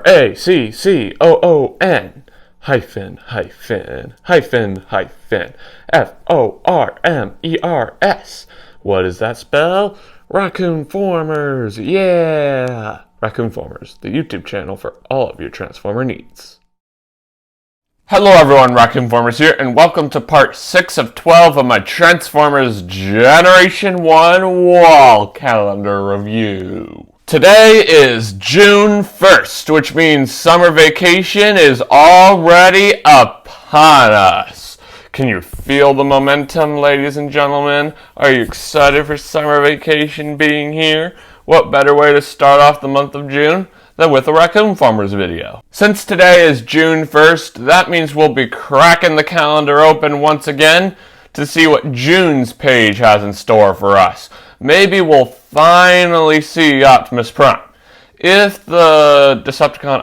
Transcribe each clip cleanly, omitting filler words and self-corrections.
Raccoon hyphen hyphen hyphen hyphen Formers. What does that spell? Raccoon-Formers, yeah! Raccoon-Formers, the YouTube channel for all of your Transformer needs. Hello everyone, Raccoon-Formers here, and welcome to part 6 of 12 of my Transformers Generation 1 wall calendar review. Today is June 1st, which means summer vacation is already upon us. Can you feel the momentum, ladies and gentlemen? Are you excited for summer vacation being here? What better way to start off the month of June than with a Raccoon-Formers video? Since today is June 1st, that means we'll be cracking the calendar open once again to see what June's page has in store for us. Maybe we'll finally see Optimus Prime. If the Decepticon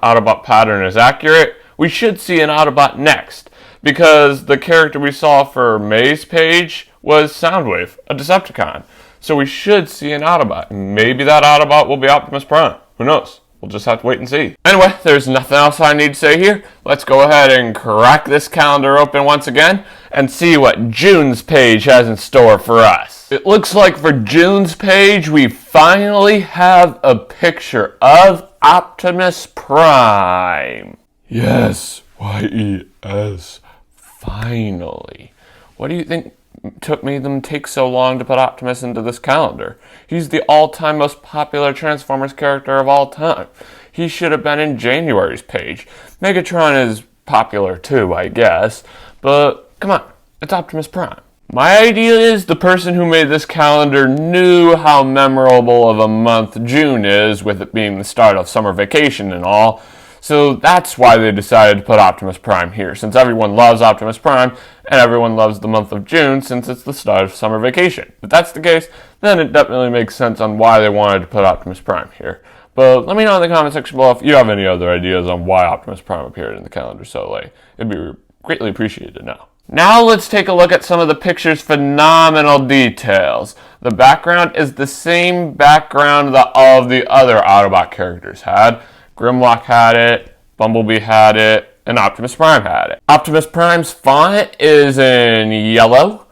Autobot pattern is accurate, we should see an Autobot next, because the character we saw for May's page was Soundwave, a Decepticon. So we should see an Autobot. Maybe that Autobot will be Optimus Prime. Who knows? We'll just have to wait and see. Anyway, there's nothing else I need to say here. Let's go ahead and crack this calendar open once again and see what June's page has in store for us. It looks like for June's page, we finally have a picture of Optimus Prime. Yes, Y-E-S. Finally. What do you think took them take so long to put Optimus into this calendar? He's the all-time most popular Transformers character of all time. He should have been in January's page. Megatron is popular too, I guess, but come on, it's Optimus Prime. My idea is the person who made this calendar knew how memorable of a month June is, with it being the start of summer vacation and all. So that's why they decided to put Optimus Prime here, since everyone loves Optimus Prime, and everyone loves the month of June since it's the start of summer vacation. If that's the case, then it definitely makes sense on why they wanted to put Optimus Prime here. But let me know in the comment section below if you have any other ideas on why Optimus Prime appeared in the calendar so late. It'd be greatly appreciated to know. Now let's take a look at some of the picture's phenomenal details. The background is the same background that all of the other Autobot characters had. Grimlock had it, Bumblebee had it, and Optimus Prime had it. Optimus Prime's font is in yellow,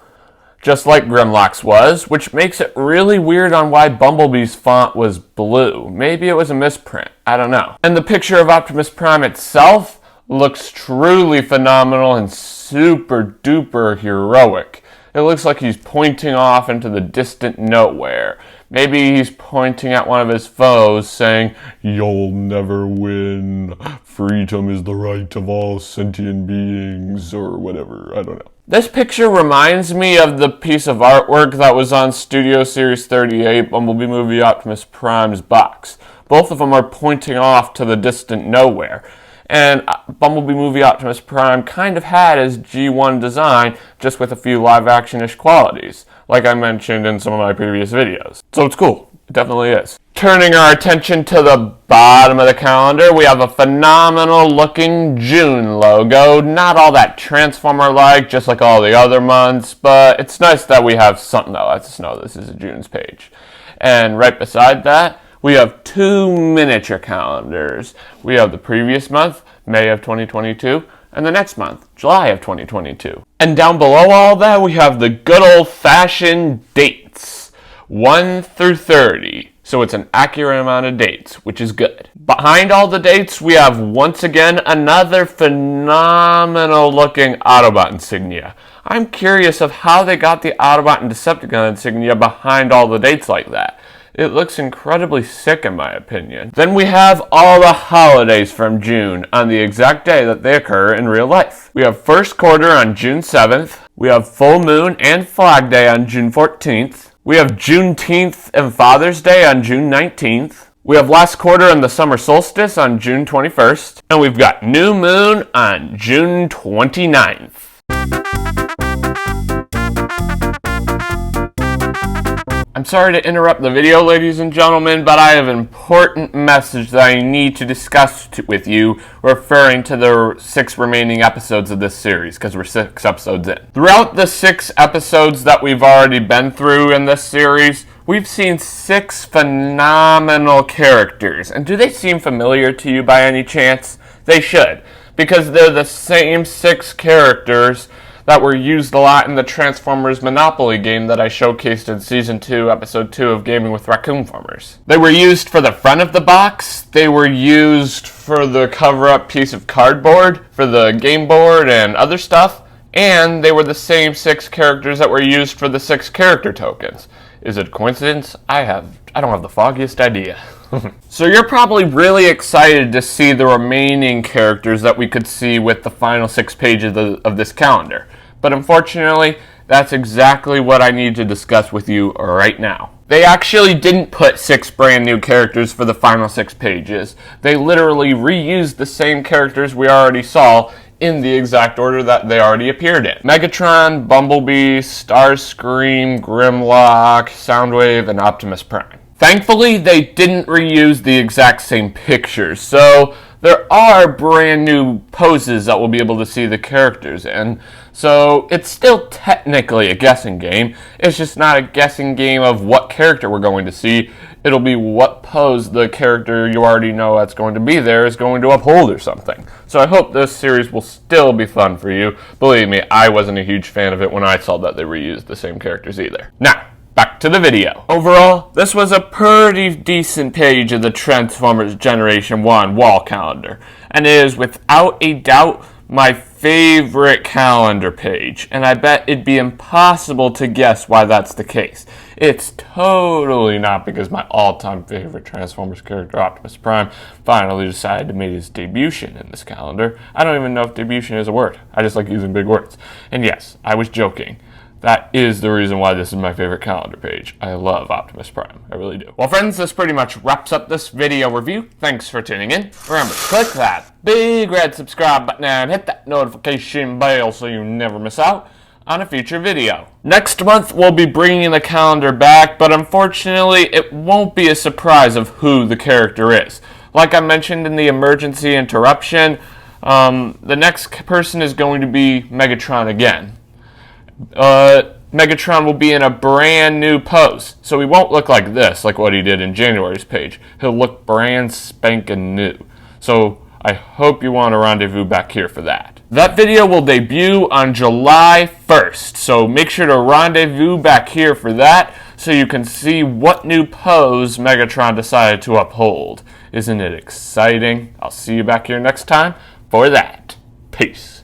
just like Grimlock's was, which makes it really weird on why Bumblebee's font was blue. Maybe it was a misprint, I don't know. And the picture of Optimus Prime itself looks truly phenomenal and super duper heroic. It looks like he's pointing off into the distant nowhere. Maybe he's pointing at one of his foes, saying, "You'll never win. Freedom is the right of all sentient beings," or whatever. I don't know. This picture reminds me of the piece of artwork that was on Studio Series 38, Bumblebee Movie Optimus Prime's box. Both of them are pointing off to the distant nowhere. And Bumblebee Movie Optimus Prime kind of had his G1 design, just with a few live-action-ish qualities, like I mentioned in some of my previous videos. So it's cool. It definitely is. Turning our attention to the bottom of the calendar, we have a phenomenal-looking June logo. Not all that Transformer-like, just like all the other months, but it's nice that we have something that lets us know this is a June's page. And right beside that, we have two miniature calendars. We have the previous month, May of 2022, and the next month, July of 2022. And down below all that, we have the good old-fashioned dates, 1 through 30. So it's an accurate amount of dates, which is good. Behind all the dates, we have once again another phenomenal-looking Autobot insignia. I'm curious of how they got the Autobot and Decepticon insignia behind all the dates like that. It looks incredibly sick in my opinion. Then we have all the holidays from June on the exact day that they occur in real life. We have first quarter on June 7th. We have full moon and Flag Day on June 14th. We have Juneteenth and Father's Day on June 19th. We have last quarter and the summer solstice on June 21st. And we've got new moon on June 29th. I'm sorry to interrupt the video, ladies and gentlemen, but I have an important message that I need to discuss with you, referring to the 6 remaining episodes of this series, because we're 6 episodes in. Throughout the 6 episodes that we've already been through in this series, we've seen 6 phenomenal characters. And do they seem familiar to you by any chance? They should, because they're the same 6 characters that were used a lot in the Transformers Monopoly game that I showcased in Season 2, Episode 2 of Gaming with Raccoon-Formers. They were used for the front of the box, they were used for the cover-up piece of cardboard, for the game board and other stuff, and they were the same 6 characters that were used for the 6 character tokens. Is it a coincidence? I don't have the foggiest idea. So you're probably really excited to see the remaining characters that we could see with the final 6 pages of this calendar. But unfortunately, that's exactly what I need to discuss with you right now. They actually didn't put 6 brand new characters for the final 6 pages. They literally reused the same characters we already saw in the exact order that they already appeared in. Megatron, Bumblebee, Starscream, Grimlock, Soundwave, and Optimus Prime. Thankfully, they didn't reuse the exact same pictures, so there are brand new poses that we'll be able to see the characters in. So it's still technically a guessing game. It's just not a guessing game of what character we're going to see. It'll be what pose the character you already know that's going to be there is going to uphold or something. So I hope this series will still be fun for you. Believe me, I wasn't a huge fan of it when I saw that they reused the same characters either. Now, back to the video. Overall, this was a pretty decent page of the Transformers Generation 1 wall calendar, and it is without a doubt my favorite calendar page, and I bet it'd be impossible to guess why that's the case. It's totally not because my all-time favorite Transformers character, Optimus Prime, finally decided to make his debution in this calendar. I don't even know if debution is a word. I just like using big words. And yes, I was joking. That is the reason why this is my favorite calendar page. I love Optimus Prime. I really do. Well, friends, this pretty much wraps up this video review. Thanks for tuning in. Remember, click that big red subscribe button and hit that notification bell so you never miss out on a future video. Next month, we'll be bringing the calendar back, but unfortunately, it won't be a surprise of who the character is. Like I mentioned in the emergency interruption, the next person is going to be Megatron again. Megatron will be in a brand new pose, so he won't look like this, like what he did in January's page. He'll look brand spanking new. So I hope you want to rendezvous back here for that. That video will debut on July 1st, so make sure to rendezvous back here for that so you can see what new pose Megatron decided to uphold. Isn't it exciting? I'll see you back here next time for that. Peace.